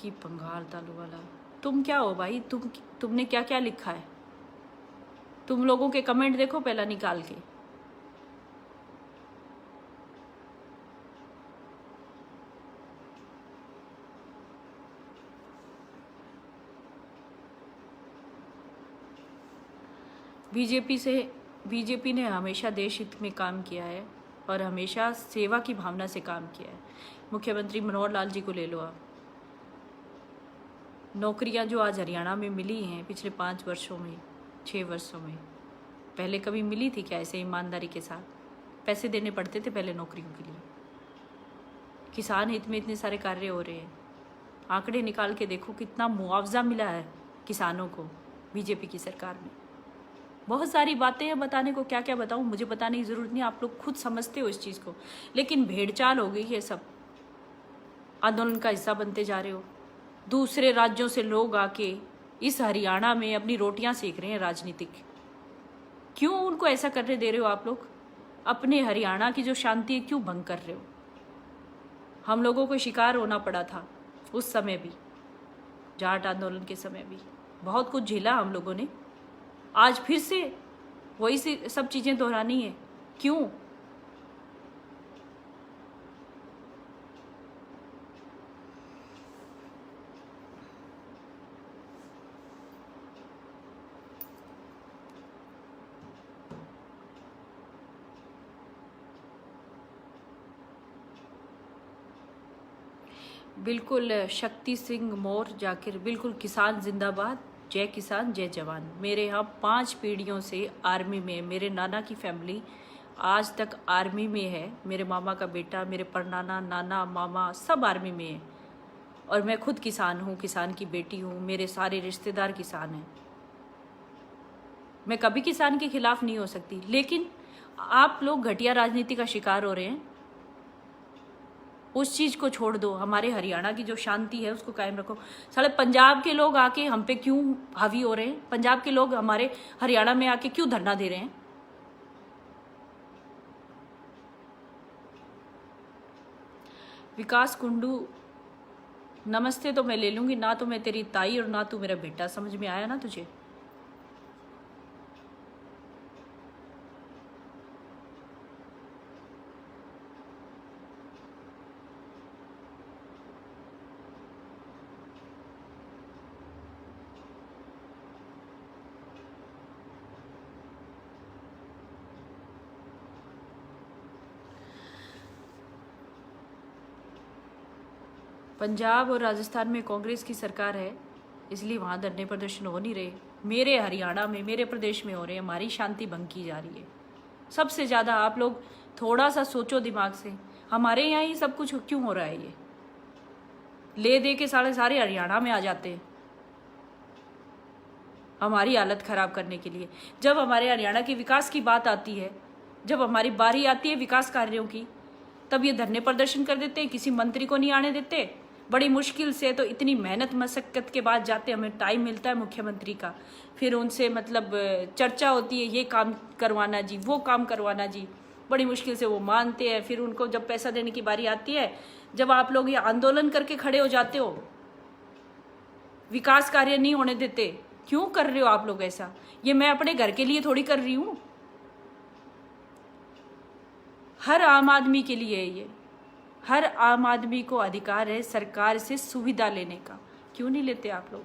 विक्की पंघाल तालू वाला, तुम क्या हो भाई? तुमने क्या क्या लिखा है? तुम लोगों के कमेंट देखो पहला निकाल के। बीजेपी ने हमेशा देश हित में काम किया है और हमेशा सेवा की भावना से काम किया है। मुख्यमंत्री मनोहर लाल जी को ले लो आप, नौकरियां जो आज हरियाणा में मिली हैं पिछले 5 वर्षों में, 6 वर्षों में, पहले कभी मिली थी क्या ऐसे ईमानदारी के साथ? पैसे देने पड़ते थे पहले नौकरियों के लिए। किसान हित में इतने सारे कार्य हो रहे हैं, आंकड़े निकाल के देखो कितना मुआवजा मिला है किसानों को बीजेपी की सरकार में। बहुत सारी बातें हैं बताने को, क्या क्या बताऊं, मुझे बताने की ज़रूरत नहीं, आप लोग खुद समझते हो इस चीज़ को। लेकिन भेड़चाल हो गई है, सब आंदोलन का हिस्सा बनते जा रहे हो। दूसरे राज्यों से लोग आके इस हरियाणा में अपनी रोटियां सेक रहे हैं राजनीतिक। क्यों उनको ऐसा करने दे रहे हो आप लोग? अपने हरियाणा की जो शांति है क्यों भंग कर रहे हो? हम लोगों को शिकार होना पड़ा था उस समय भी, जाट आंदोलन के समय भी बहुत कुछ झेला हम लोगों ने। आज फिर से वही सब चीज़ें दोहरानी है, क्यों? बिल्कुल शक्ति सिंह मौर्य जाकिर, बिल्कुल किसान जिंदाबाद, जय किसान जय जवान। मेरे यहाँ 5 पीढ़ियों से आर्मी में, मेरे नाना की फैमिली आज तक आर्मी में है। मेरे मामा का बेटा, मेरे परनाना, नाना, मामा सब आर्मी में है। और मैं खुद किसान हूँ, किसान की बेटी हूँ, मेरे सारे रिश्तेदार किसान हैं। मैं कभी किसान के खिलाफ नहीं हो सकती, लेकिन आप लोग घटिया राजनीति का शिकार हो रहे हैं। उस चीज़ को छोड़ दो, हमारे हरियाणा की जो शांति है उसको कायम रखो। साले पंजाब के लोग आके हम पे क्यों हावी हो रहे हैं? पंजाब के लोग हमारे हरियाणा में आके क्यों धरना दे रहे हैं? विकास कुंडू, नमस्ते तो मैं ले लूंगी, ना तो मैं तेरी ताई और ना तू मेरा बेटा। समझ में आया ना तुझे? पंजाब और राजस्थान में कांग्रेस की सरकार है, इसलिए वहाँ धरने प्रदर्शन हो नहीं रहे। मेरे हरियाणा में, मेरे प्रदेश में हो रहे हैं। हमारी शांति भंग की जा रही है सबसे ज़्यादा। आप लोग थोड़ा सा सोचो दिमाग से, हमारे यहाँ ही सब कुछ क्यों हो रहा है? ये ले दे के सारे हरियाणा में आ जाते हैं हमारी हालत खराब करने के लिए। जब हमारे हरियाणा के विकास की बात आती है, जब हमारी बारी आती है विकास कार्यों की, तब ये धरने प्रदर्शन कर देते हैं, किसी मंत्री को नहीं आने देते। बड़ी मुश्किल से, तो इतनी मेहनत मशक्कत के बाद जाते, हमें टाइम मिलता है मुख्यमंत्री का, फिर उनसे मतलब चर्चा होती है, ये काम करवाना जी, वो काम करवाना जी। बड़ी मुश्किल से वो मानते हैं। फिर उनको जब पैसा देने की बारी आती है, जब आप लोग ये आंदोलन करके खड़े हो जाते हो, विकास कार्य नहीं होने देते। क्यों कर रहे हो आप लोग ऐसा? ये मैं अपने घर के लिए थोड़ी कर रही हूँ, हर आम आदमी के लिए है ये। हर आम आदमी को अधिकार है सरकार से सुविधा लेने का। क्यों नहीं लेते आप लोग?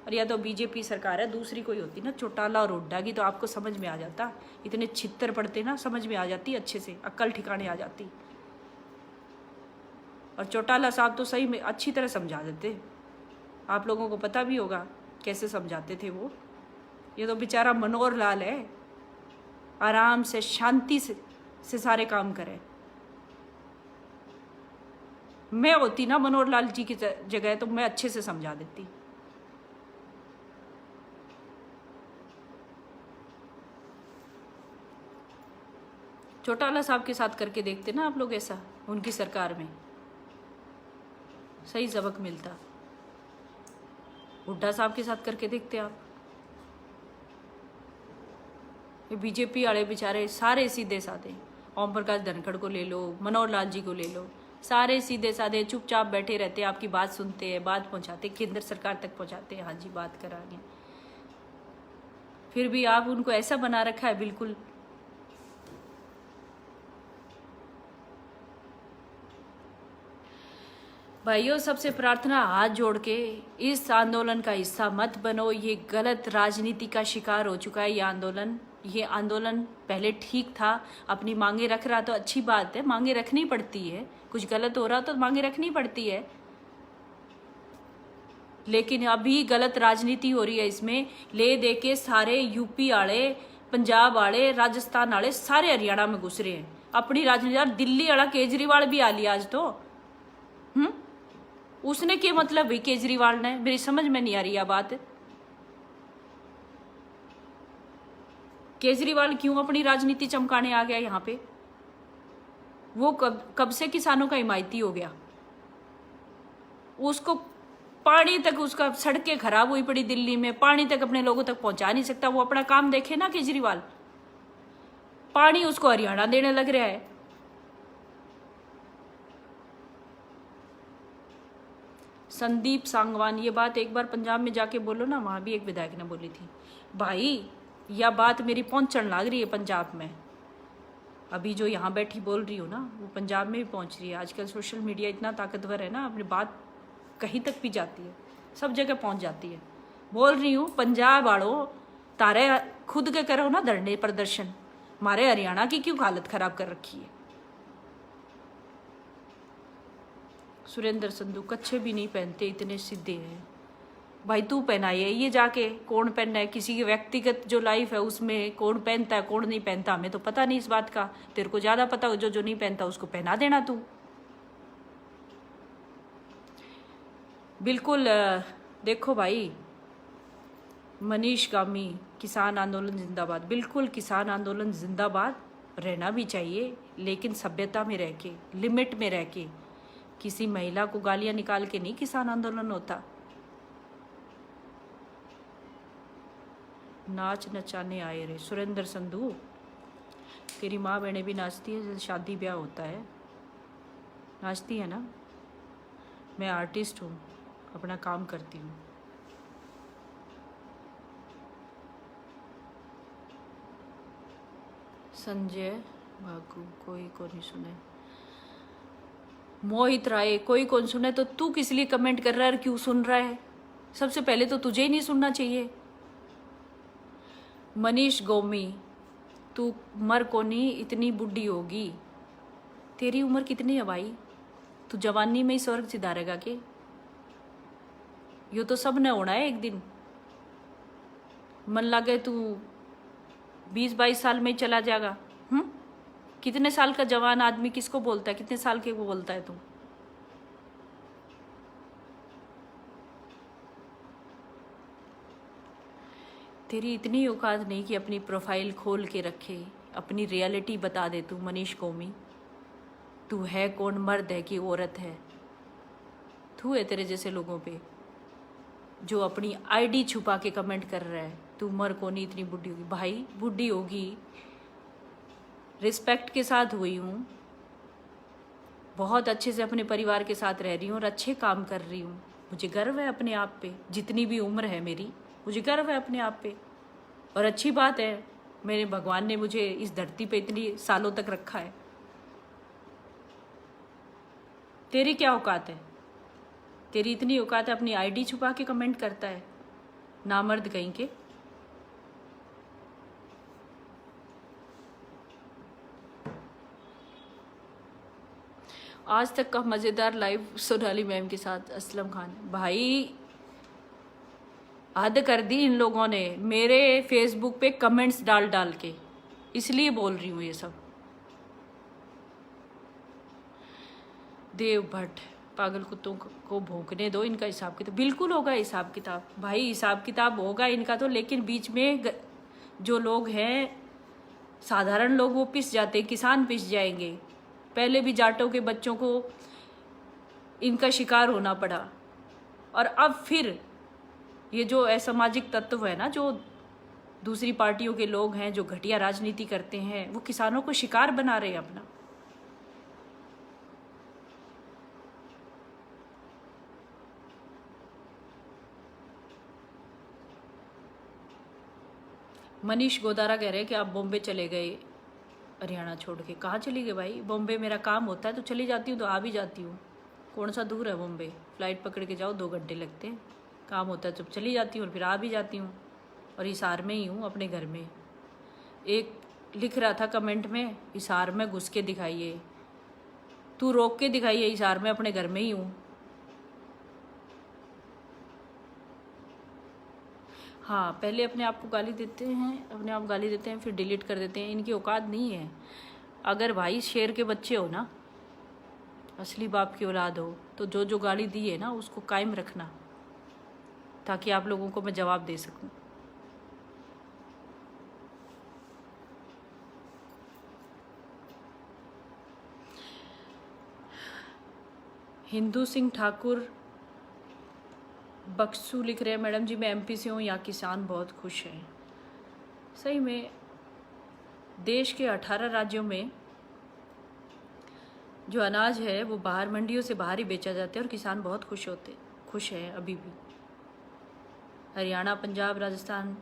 और या तो बीजेपी सरकार है, दूसरी कोई होती ना चौटाला और हुड्डा की, तो आपको समझ में आ जाता। इतने छित्तर पड़ते ना, समझ में आ जाती, अच्छे से अक्ल ठिकाने आ जाती। और चौटाला साहब तो सही में अच्छी तरह समझा देते, आप लोगों को पता भी होगा कैसे समझाते थे वो। ये तो बेचारा मनोहर लाल है, आराम से शांति से सारे काम करे। मैं होती ना मनोहर लाल जी की जगह, तो मैं अच्छे से समझा देती। चौटाला साहब के साथ करके देखते ना आप लोग ऐसा, उनकी सरकार में सही सबक मिलता। हुड्डा साहब के साथ करके देखते आप। ये बीजेपी वाले बेचारे सारे सीधे साधे, ओम प्रकाश धनखड़ को ले लो, मनोहर लाल जी को ले लो, सारे सीधे साधे चुपचाप बैठे रहते हैं, आपकी बात सुनते हैं, बात पहुंचाते, केंद्र सरकार तक पहुंचाते हैं, हाँ जी बात करा रहे हैं। फिर भी आप उनको ऐसा बना रखा है बिल्कुल। भाइयों, सबसे प्रार्थना हाथ जोड़ के इस आंदोलन का हिस्सा मत बनो। ये गलत राजनीति का शिकार हो चुका है ये आंदोलन पहले ठीक था, अपनी मांगे रख रहा तो अच्छी बात है, मांगे रखनी पड़ती है, कुछ गलत हो रहा तो मांगे रखनी पड़ती है, लेकिन अभी गलत राजनीति हो रही है। इसमें ले दे के सारे यूपी वाले, पंजाब वाले, राजस्थान वाले सारे हरियाणा में घुस रहे हैं अपनी राजनीति। दिल्ली वाला केजरीवाल भी आ लिया आज तो। उसने क्या मतलब भाई केजरीवाल ने, मेरी समझ में नहीं आ रही यह बात। केजरीवाल क्यों अपनी राजनीति चमकाने आ गया यहाँ पे? वो कब से किसानों का हिमायती हो गया। उसको पानी तक, उसका सड़कें खराब हुई पड़ी दिल्ली में, पानी तक अपने लोगों तक पहुंचा नहीं सकता। वो अपना काम देखे ना केजरीवाल, पानी उसको हरियाणा देने लग रहा है। संदीप सांगवान, ये बात एक बार पंजाब में जाके बोलो ना, वहां भी एक विधायक ने बोली थी। भाई यह बात मेरी पहुंचने लग रही है पंजाब में। अभी जो यहाँ बैठी बोल रही हूँ ना, वो पंजाब में भी पहुंच रही है। आजकल सोशल मीडिया इतना ताकतवर है ना, अपनी बात कहीं तक भी जाती है, सब जगह पहुंच जाती है। बोल रही हूँ पंजाब वालों, तारे खुद के करो ना धरने प्रदर्शन, हमारे हरियाणा की क्यों हालत खराब कर रखी है। सुरेंद्र संधू, कच्छे भी नहीं पहनते, इतने सीधे हैं। भाई तू पहनाइए, ये जाके कौन पहनना है, किसी की व्यक्तिगत जो लाइफ है उसमें कौन पहनता है कौन नहीं पहनता, हमें तो पता नहीं इस बात का। तेरे को ज्यादा पता हो, जो नहीं पहनता उसको पहना देना तू। बिल्कुल। देखो भाई, मनीष गामी, किसान आंदोलन जिंदाबाद। बिल्कुल किसान आंदोलन जिंदाबाद, रहना भी चाहिए, लेकिन सभ्यता में रह के, लिमिट में रह के। किसी महिला को गालियां निकाल के नहीं किसान आंदोलन होता। नाच नचाने आए रे। सुरेंद्र संधू, तेरी माँ बहनें भी नाचती है जैसे शादी ब्याह होता है, नाचती है ना। मैं आर्टिस्ट हूँ, अपना काम करती हूँ। संजय भागू, कोई को नहीं सुने। मोहित राय, कोई कौन सुने। तो तू किस लिए कमेंट कर रहा है, क्यों सुन रहा है? सबसे पहले तो तुझे ही नहीं सुनना चाहिए। मनीष गोमी, तू मर को नहीं, इतनी बुढ़ी होगी। तेरी उम्र कितनी है भाई? तू जवानी में ही स्वर्ग सिधारेगा के? यो तो सब ने होना है एक दिन। मन लगे तू 20-22 साल में ही चला जाएगा। कितने साल का जवान आदमी किसको बोलता है? कितने साल के को बोलता है तू? तेरी इतनी औकात नहीं कि अपनी प्रोफाइल खोल के रखे, अपनी रियलिटी बता दे तू। मनीष कौमी, तू है कौन, मर्द है कि औरत है? तू है तेरे जैसे लोगों पे जो अपनी आईडी छुपा के कमेंट कर रहा है। तू मर को नहीं, इतनी बुढ़ी होगी। भाई बुढ़ी होगी, रिस्पेक्ट के साथ हुई हूँ, बहुत अच्छे से अपने परिवार के साथ रह रही हूँ और अच्छे काम कर रही हूँ। मुझे गर्व है अपने आप पे, जितनी भी उम्र है मेरी, मुझे गर्व है अपने आप पे। और अच्छी बात है, मेरे भगवान ने मुझे इस धरती पे इतनी सालों तक रखा है। तेरी क्या औकात है? तेरी इतनी औकात है, अपनी आईडी छुपा के कमेंट करता है, नामर्द कहीं के। आज तक का मजेदार लाइव सोनाली मैम के साथ असलम खान। भाई हद कर दी इन लोगों ने मेरे फेसबुक पे कमेंट्स डाल डाल के, इसलिए बोल रही हूँ ये सब। देव भट्ट, पागल कुत्तों को भौंकने दो, इनका हिसाब किताब बिल्कुल होगा। हिसाब किताब भाई, हिसाब किताब होगा इनका तो, लेकिन बीच में जो लोग हैं साधारण लोग, वो पिस जाते, किसान पिस जाएंगे। पहले भी जाटों के बच्चों को इनका शिकार होना पड़ा, और अब फिर ये जो असामाजिक तत्व है ना, जो दूसरी पार्टियों के लोग हैं, जो घटिया राजनीति करते हैं, वो किसानों को शिकार बना रहे हैं अपना। मनीष गोदारा कह रहे हैं कि आप बॉम्बे चले गए हरियाणा छोड़ के। कहाँ चली गई भाई? बॉम्बे मेरा काम होता है तो चली जाती हूँ, तो आ भी जाती हूँ। कौन सा दूर है बॉम्बे? फ्लाइट पकड़ के जाओ 2 घंटे लगते हैं। काम होता है तो चली जाती हूँ और फिर आ भी जाती हूँ, और हिसार में ही हूँ अपने घर में। एक लिख रहा था कमेंट में, हिसार में घुस के दिखाइए, तू रोक के दिखाइए, हिसार में अपने घर में ही हूँ। हाँ, पहले अपने आप को गाली देते हैं, अपने आप गाली देते हैं, फिर डिलीट कर देते हैं। इनकी औकात नहीं है। अगर भाई शेर के बच्चे हो ना, असली बाप की औलाद हो, तो जो जो गाली दी है ना उसको कायम रखना, ताकि आप लोगों को मैं जवाब दे सकूं। हिंदू सिंह ठाकुर बक्सू लिख रहे हैं, मैडम जी मैं एमपी से हूँ, यहाँ किसान बहुत खुश हैं। सही में देश के 18 राज्यों में जो अनाज है वो बाहर मंडियों से बाहर ही बेचा जाता है, और किसान बहुत खुश हैं अभी भी। हरियाणा, पंजाब, राजस्थान,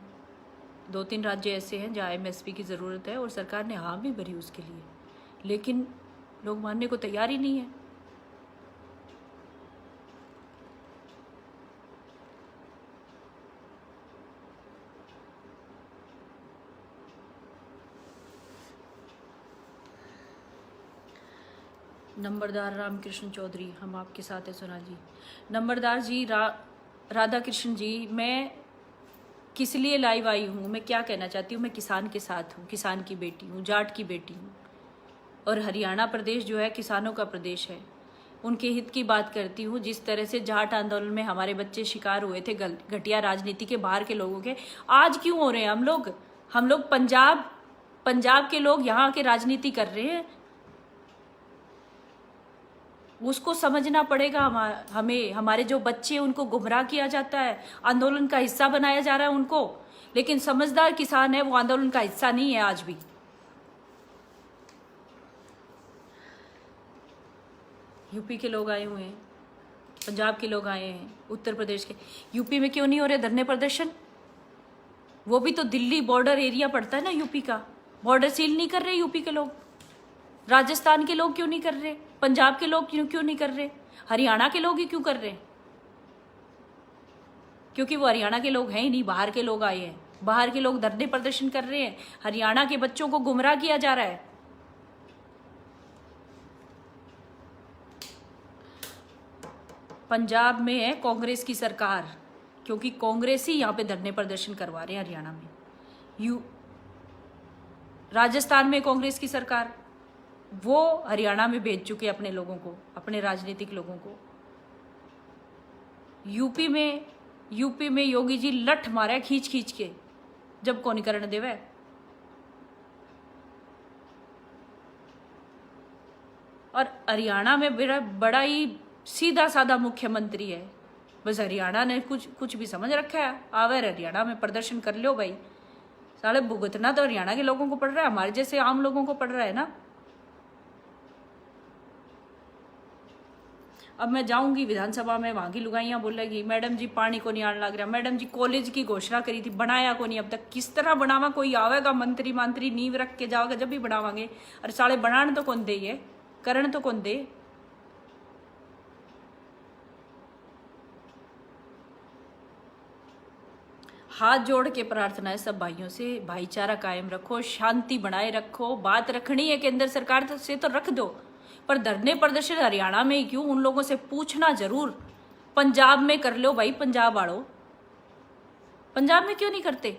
2-3 राज्य ऐसे हैं जहाँ एमएसपी की ज़रूरत है, और सरकार ने हाँ भी भरी उसके लिए, लेकिन लोग मानने को तैयार ही नहीं है। नंबरदार रामकृष्ण चौधरी, हम आपके साथ हैं सोनाल जी। नंबरदार जी, राधा कृष्ण जी, मैं किस लिए लाइव आई हूँ, मैं क्या कहना चाहती हूँ, मैं किसान के साथ हूँ, किसान की बेटी हूँ, जाट की बेटी हूँ, और हरियाणा प्रदेश जो है किसानों का प्रदेश है। उनके हित की बात करती हूँ। जिस तरह से जाट आंदोलन में हमारे बच्चे शिकार हुए थे घटिया राजनीति के, बाहर के लोगों के, आज क्यों हो रहे हैं हम लोग पंजाब के लोग यहाँ के राजनीति कर रहे हैं। उसको समझना पड़ेगा। हमें हमारे जो बच्चे उनको गुमराह किया जाता है, आंदोलन का हिस्सा बनाया जा रहा है उनको, लेकिन समझदार किसान है वो आंदोलन का हिस्सा नहीं है आज भी। यूपी के लोग आए हुए हैं, पंजाब के लोग आए हैं, उत्तर प्रदेश के। यूपी में क्यों नहीं हो रहे धरने प्रदर्शन? वो भी तो दिल्ली बॉर्डर एरिया पड़ता है ना यूपी का, बॉर्डर सील नहीं कर रहे यूपी के लोग। राजस्थान के लोग क्यों नहीं कर रहे? पंजाब के लोग क्यों नहीं कर रहे? हरियाणा के लोग ही क्यों कर रहे? क्योंकि वो हरियाणा के लोग हैं ही नहीं, बाहर के लोग आए हैं। बाहर के लोग धरने प्रदर्शन कर रहे हैं, हरियाणा के बच्चों को गुमराह किया जा रहा है। पंजाब में है कांग्रेस की सरकार, क्योंकि कांग्रेस ही यहाँ पे धरने प्रदर्शन करवा रहे हैं हरियाणा में। राजस्थान में कांग्रेस की सरकार, वो हरियाणा में भेज चुके अपने लोगों को, अपने राजनीतिक लोगों को। यूपी में योगी जी लठ मारा खींच खींच के, जब कौन करण देवे। और हरियाणा में बड़ा ही सीधा साधा मुख्यमंत्री है। बस हरियाणा ने कुछ भी समझ रखा है, आवर हरियाणा में प्रदर्शन कर लो भाई। साले भुगतना तो हरियाणा के लोगों को पड़ रहा है, हमारे जैसे आम लोगों को पड़ रहा है ना। अब मैं जाऊंगी विधानसभा में, वहां की लुगाइयां बोलेगी मैडम जी पानी को नहीं आने लग रहा। मैडम जी कॉलेज की घोषणा करी थी, बनाया को नहीं अब तक। किस तरह बनावा? कोई आवेगा मंत्री नींव रख के जाओगे जब भी बनावांगे। अरे साले बनाने तो कौन दे, ये करण तो कौन दे। हाथ जोड़ के प्रार्थना है सब भाइयों से, भाईचारा कायम रखो, शांति बनाए रखो। बात रखनी है केंद्र सरकार से तो रख दो, पर धरने प्रदर्शन हरियाणा में ही क्यों? उन लोगों से पूछना जरूर। पंजाब में कर लो भाई, पंजाब वालों, पंजाब में क्यों नहीं करते?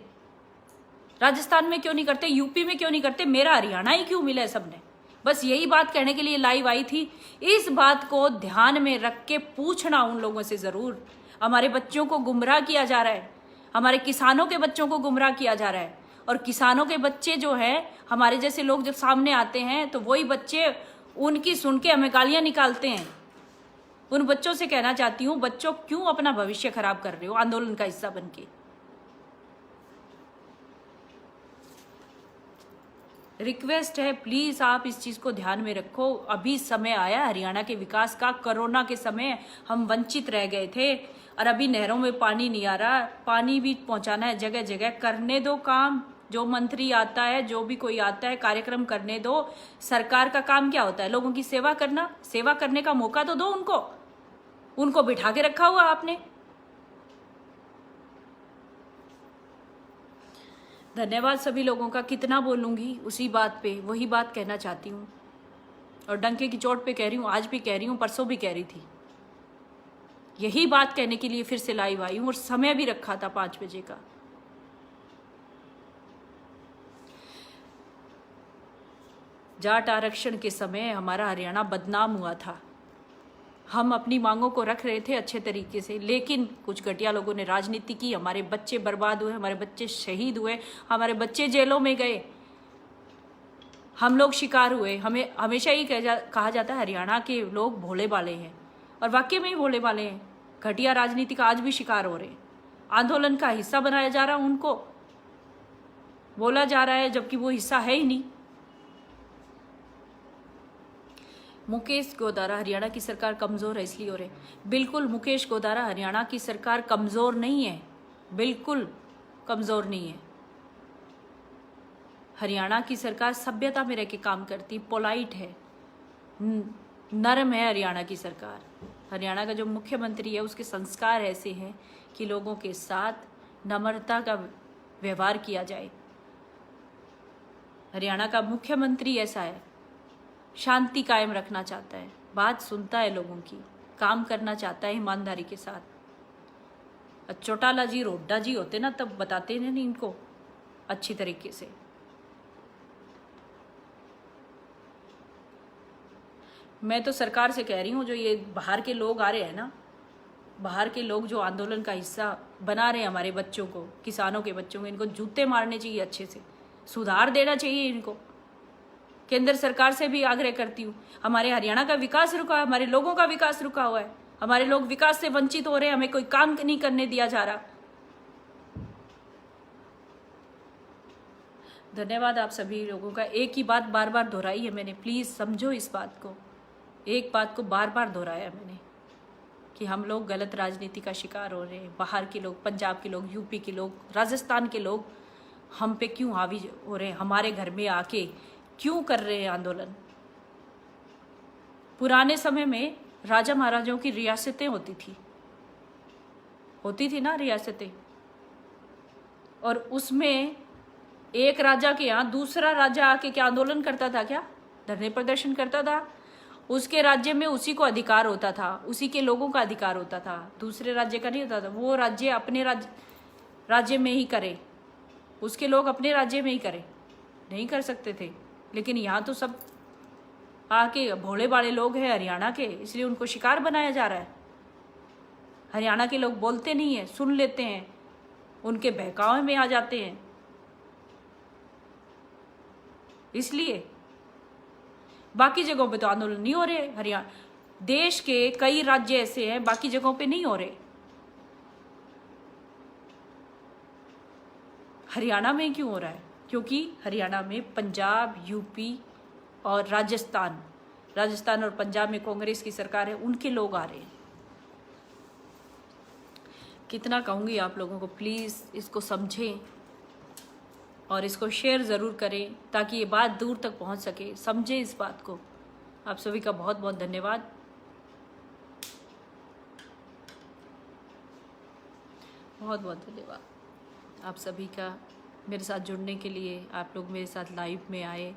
राजस्थान में क्यों नहीं करते? यूपी में क्यों नहीं करते? मेरा हरियाणा ही क्यों मिला है सबने? बस यही बात कहने के लिए लाइव आई थी। इस बात को ध्यान में रख के पूछना उन लोगों से जरूर। हमारे बच्चों को गुमराह किया जा रहा है, हमारे किसानों के बच्चों को गुमराह किया जा रहा है। और किसानों के बच्चे जो हैं, हमारे जैसे लोग जब सामने आते हैं तो वही बच्चे उनकी सुन के हमें गालियां निकालते हैं। उन बच्चों से कहना चाहती हूँ, बच्चों क्यों अपना भविष्य खराब कर रहे हो आंदोलन का हिस्सा बनके? रिक्वेस्ट है प्लीज आप इस चीज को ध्यान में रखो। अभी समय आया हरियाणा के विकास का। कोरोना के समय हम वंचित रह गए थे, और अभी नहरों में पानी नहीं आ रहा, पानी भी पहुंचाना है जगह जगह। करने दो काम, जो मंत्री आता है, जो भी कोई आता है, कार्यक्रम करने दो। सरकार का काम क्या होता है? लोगों की सेवा करना। सेवा करने का मौका तो दो उनको। उनको बिठा के रखा हुआ आपने। धन्यवाद सभी लोगों का। कितना बोलूंगी उसी बात पे, वही बात कहना चाहती हूँ और डंके की चोट पे कह रही हूँ, आज भी कह रही हूँ, परसों भी कह रही थी। यही बात कहने के लिए फिर से लाइव आई हूँ और समय भी रखा था 5 बजे का। जाट आरक्षण के समय हमारा हरियाणा बदनाम हुआ था। हम अपनी मांगों को रख रहे थे अच्छे तरीके से, लेकिन कुछ घटिया लोगों ने राजनीति की। हमारे बच्चे बर्बाद हुए, हमारे बच्चे शहीद हुए, हमारे बच्चे जेलों में गए, हम लोग शिकार हुए। हमें हमेशा ही कहा जाता है हरियाणा के लोग भोले भाले हैं, और वाकई में ही भोले भाले हैं। घटिया राजनीति का आज भी शिकार हो रहे हैं। आंदोलन का हिस्सा बनाया जा रहा है, उनको बोला जा रहा है, जबकि वो हिस्सा है ही नहीं। मुकेश गोदारा, हरियाणा की सरकार कमजोर है इसलिए हो रहे। बिल्कुल मुकेश गोदारा, हरियाणा की सरकार कमजोर नहीं है, बिल्कुल कमजोर नहीं है। हरियाणा की सरकार सभ्यता में रह के काम करती, पोलाइट है, नरम है हरियाणा की सरकार। हरियाणा का जो मुख्यमंत्री है उसके संस्कार ऐसे हैं कि लोगों के साथ नम्रता का व्यवहार किया जाए। हरियाणा का मुख्यमंत्री ऐसा है, शांति कायम रखना चाहता है, बात सुनता है लोगों की, काम करना चाहता है ईमानदारी के साथ। चौटाला जी, रोड्डा जी होते ना तब बताते नहीं इनको अच्छी तरीके से। मैं तो सरकार से कह रही हूँ, जो ये बाहर के लोग आ रहे हैं ना, बाहर के लोग जो आंदोलन का हिस्सा बना रहे हैं हमारे बच्चों को, किसानों के बच्चों को, इनको जूते मारने चाहिए, अच्छे से सुधार देना चाहिए इनको। केंद्र सरकार से भी आग्रह करती हूँ, हमारे हरियाणा का विकास रुका है, हमारे लोगों का विकास रुका हुआ है, हमारे लोग विकास से वंचित हो रहे हैं, हमें कोई काम नहीं करने दिया जा रहा। धन्यवाद आप सभी लोगों का। एक ही बात बार बार दोहराई है मैंने, प्लीज समझो इस बात को। एक बात को बार बार दोहराया मैंने कि हम लोग गलत राजनीति का शिकार हो रहे हैं। बाहर के लोग, पंजाब के लोग, यूपी के लोग, राजस्थान के लोग हम पे क्यों हावी हो रहे हैं, हमारे घर में आके क्यों कर रहे हैं आंदोलन। पुराने समय में राजा महाराजाओं की रियासतें होती थी ना रियासतें, और उसमें एक राजा के यहाँ दूसरा राजा आके क्या आंदोलन करता था, क्या धरने प्रदर्शन करता था। उसके राज्य में उसी को अधिकार होता था, उसी के लोगों का अधिकार होता था, दूसरे राज्य का नहीं होता था। वो राज्य अपने राज्य में ही करे, उसके लोग अपने राज्य में ही करे, नहीं कर सकते थे। लेकिन यहाँ तो सब आके भोले भाले लोग हैं हरियाणा के, इसलिए उनको शिकार बनाया जा रहा है। हरियाणा के लोग बोलते नहीं है, सुन लेते हैं, उनके बहकावे में आ जाते हैं। इसलिए बाकी जगहों पे तो आंदोलन नहीं हो रहे। हरियाणा देश के कई राज्य ऐसे हैं, बाकी जगहों पे नहीं हो रहे। हरियाणा में क्यों हो रहा है? क्योंकि हरियाणा में पंजाब, यूपी और राजस्थान और पंजाब में कांग्रेस की सरकार है, उनके लोग आ रहे हैं। कितना कहूँगी आप लोगों को, प्लीज़ इसको समझें और इसको शेयर ज़रूर करें ताकि ये बात दूर तक पहुंच सके, समझें इस बात को। आप सभी का बहुत बहुत धन्यवाद। बहुत बहुत धन्यवाद आप सभी का मेरे साथ जुड़ने के लिए। आप लोग मेरे साथ लाइव में आए।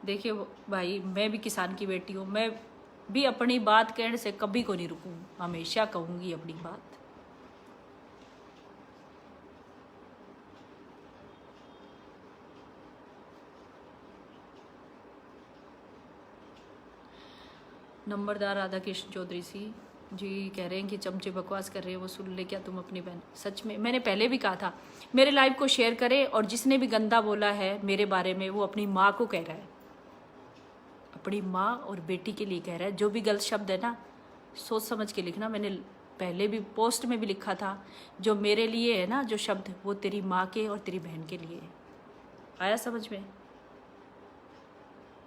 देखिए भाई, मैं भी किसान की बेटी हूँ, मैं भी अपनी बात कहने से कभी को नहीं रुकूँ, हमेशा कहूँगी अपनी बात। नंबरदार राधा कृष्ण चौधरी जी कह रहे हैं कि चमचे बकवास कर रहे हैं, वो सुन ले क्या तुम अपनी बहन। सच में मैंने पहले भी कहा था, मेरे लाइव को शेयर करें, और जिसने भी गंदा बोला है मेरे बारे में वो अपनी माँ को कह रहा है, अपनी माँ और बेटी के लिए कह रहा है। जो भी गलत शब्द है ना, सोच समझ के लिखना। मैंने पहले भी पोस्ट में भी लिखा था, जो मेरे लिए है ना जो शब्द, वो तेरी माँ के और तेरी बहन के लिए है। आया समझ में?